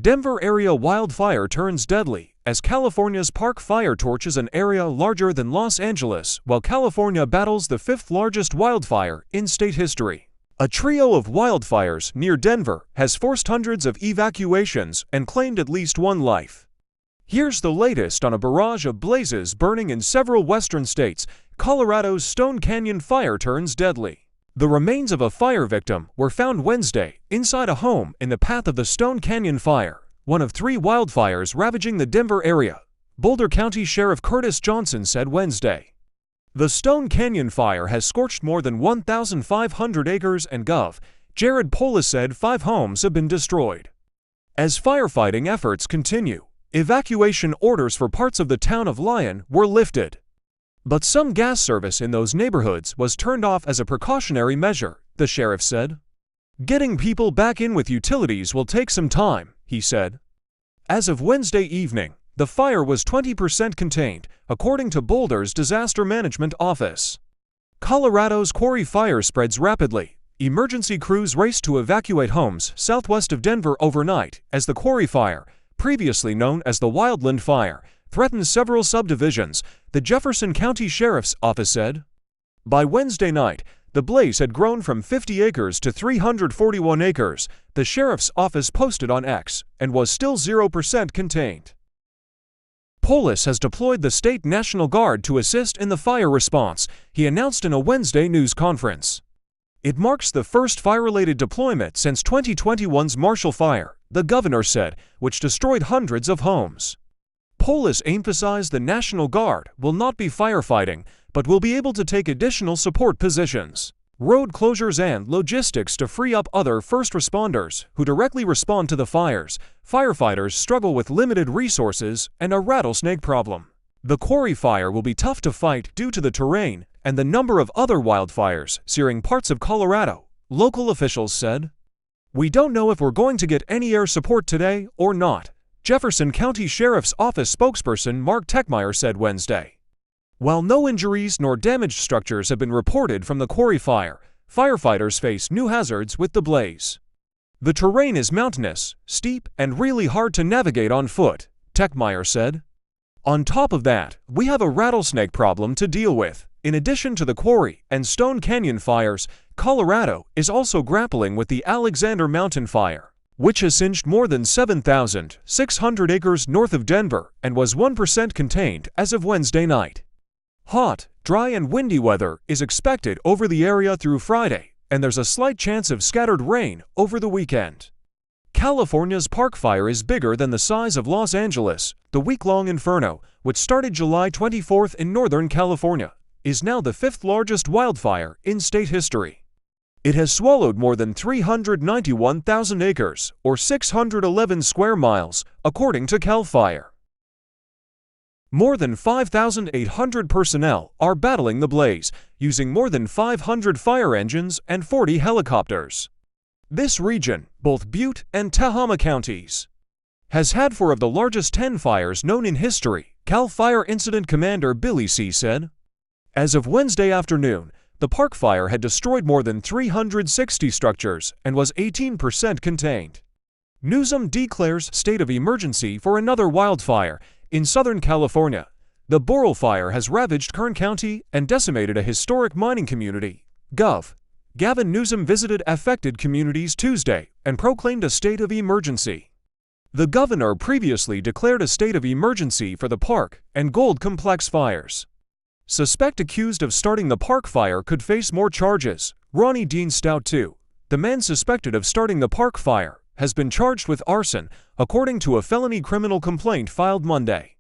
Denver area wildfire turns deadly as California's Park Fire torches an area larger than Los Angeles while California battles the fifth largest wildfire in state history. A trio of wildfires near Denver has forced hundreds of evacuations and claimed at least one life. Here's the latest on a barrage of blazes burning in several western states. Colorado's Stone Canyon fire turns deadly. The remains of a fire victim were found Wednesday inside a home in the path of the Stone Canyon fire, one of three wildfires ravaging the Denver area, Boulder County Sheriff Curtis Johnson said Wednesday. The Stone Canyon fire has scorched more than 1,500 acres and Gov. Jared Polis said 5 homes have been destroyed. As firefighting efforts continue, evacuation orders for parts of the town of Lyon were lifted. But some gas service in those neighborhoods was turned off as a precautionary measure, the sheriff said. Getting people back in with utilities will take some time, he said. As of Wednesday evening, the fire was 20% contained, according to Boulder's disaster management office. Colorado's quarry fire spreads rapidly. Emergency crews raced to evacuate homes southwest of Denver overnight as the quarry fire, previously known as the Wildland Fire, threatens several subdivisions, the Jefferson County Sheriff's Office said. By Wednesday night, the blaze had grown from 50 acres to 341 acres, the Sheriff's Office posted on X, and was still 0% contained. Polis has deployed the state National Guard to assist in the fire response, he announced in a Wednesday news conference. It marks the first fire-related deployment since 2021's Marshall Fire, the governor said, which destroyed hundreds of homes. Polis emphasized the National Guard will not be firefighting, but will be able to take additional support positions, road closures and logistics to free up other first responders who directly respond to the fires. Firefighters struggle with limited resources and a rattlesnake problem. The quarry fire will be tough to fight due to the terrain and the number of other wildfires searing parts of Colorado, local officials said. We don't know if we're going to get any air support today or not, Jefferson County Sheriff's Office spokesperson Mark Techmeyer said Wednesday. While no injuries nor damaged structures have been reported from the quarry fire, firefighters face new hazards with the blaze. The terrain is mountainous, steep, and really hard to navigate on foot, Techmeyer said. On top of that, we have a rattlesnake problem to deal with. In addition to the quarry and Stone Canyon fires, Colorado is also grappling with the Alexander Mountain Fire, which has singed more than 7,600 acres north of Denver and was 1% contained as of Wednesday night. Hot, dry and windy weather is expected over the area through Friday, and there's a slight chance of scattered rain over the weekend. California's Park Fire is bigger than the size of Los Angeles. The week-long inferno, which started July 24th in Northern California, is now the 5th largest wildfire in state history. It has swallowed more than 391,000 acres, or 611 square miles, according to CAL FIRE. More than 5,800 personnel are battling the blaze, using more than 500 fire engines and 40 helicopters. This region, both Butte and Tehama counties, has had 4 of the largest 10 fires known in history, CAL FIRE Incident Commander Billy C. said. As of Wednesday afternoon, the Park Fire had destroyed more than 360 structures and was 18% contained. Newsom declares state of emergency for another wildfire. In Southern California, the Boulder fire has ravaged Kern County and decimated a historic mining community. Gov. Gavin Newsom visited affected communities Tuesday and proclaimed a state of emergency. The governor previously declared a state of emergency for the Park and Gold Complex fires. Suspect accused of starting the Park Fire could face more charges. Ronnie Dean Stout II, the man suspected of starting the Park Fire, has been charged with arson, according to a felony criminal complaint filed Monday.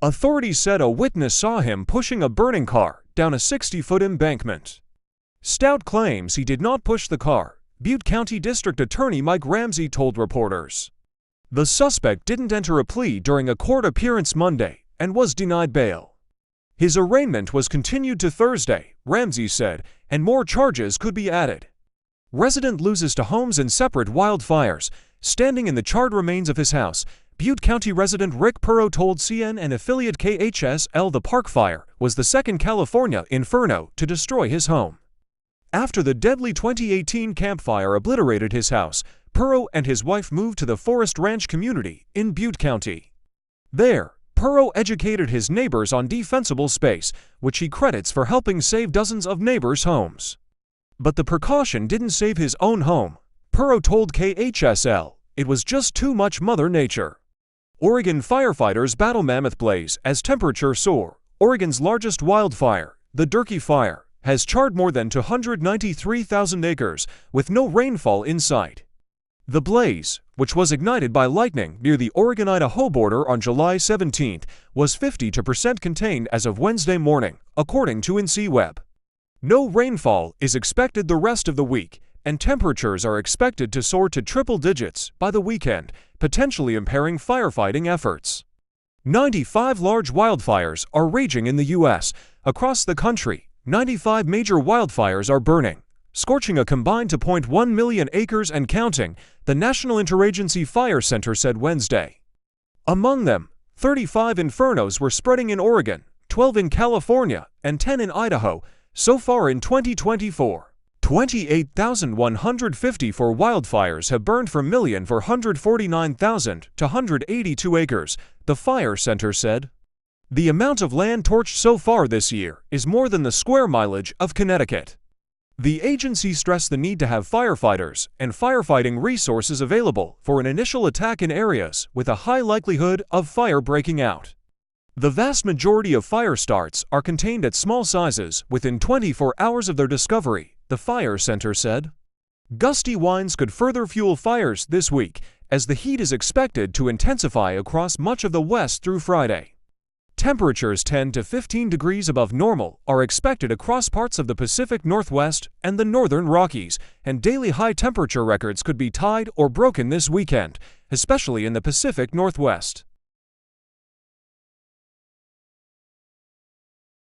Authorities said a witness saw him pushing a burning car down a 60-foot embankment. Stout claims he did not push the car, Butte County District Attorney Mike Ramsey told reporters. The suspect didn't enter a plea during a court appearance Monday and was denied bail. His arraignment was continued to Thursday, Ramsey said, and more charges could be added. Resident loses to homes in separate wildfires, standing in the charred remains of his house. Butte County resident Rick Perot told CNN affiliate KHSL the Park Fire was the second California inferno to destroy his home. After the deadly 2018 Camp Fire obliterated his house, Perot and his wife moved to the Forest Ranch community in Butte County. There, Perot educated his neighbors on defensible space, which he credits for helping save dozens of neighbors' homes. But the precaution didn't save his own home. Perot told KHSL, "It was just too much Mother Nature." Oregon firefighters battle mammoth blaze as temperatures soar. Oregon's largest wildfire, the Durkee Fire, has charred more than 293,000 acres, with no rainfall in sight. The blaze, which was ignited by lightning near the Oregon-Idaho border on July 17, was 50% contained as of Wednesday morning, according to NCWeb. No rainfall is expected the rest of the week, and temperatures are expected to soar to triple digits by the weekend, potentially impairing firefighting efforts. 95 large wildfires are raging in the U.S. Across the country, 95 major wildfires are burning, scorching a combined 2.1 million acres and counting, the National Interagency Fire Center said Wednesday. Among them, 35 infernos were spreading in Oregon, 12 in California, and 10 in Idaho, so far in 2024. 28,154 wildfires have burned for 1,449,000 to 182 acres, the Fire Center said. The amount of land torched so far this year is more than the square mileage of Connecticut. The agency stressed the need to have firefighters and firefighting resources available for an initial attack in areas with a high likelihood of fire breaking out. The vast majority of fire starts are contained at small sizes within 24 hours of their discovery, the Fire Center said. Gusty winds could further fuel fires this week, as the heat is expected to intensify across much of the West through Friday. Temperatures 10 to 15 degrees above normal are expected across parts of the Pacific Northwest and the Northern Rockies, and daily high temperature records could be tied or broken this weekend, especially in the Pacific Northwest.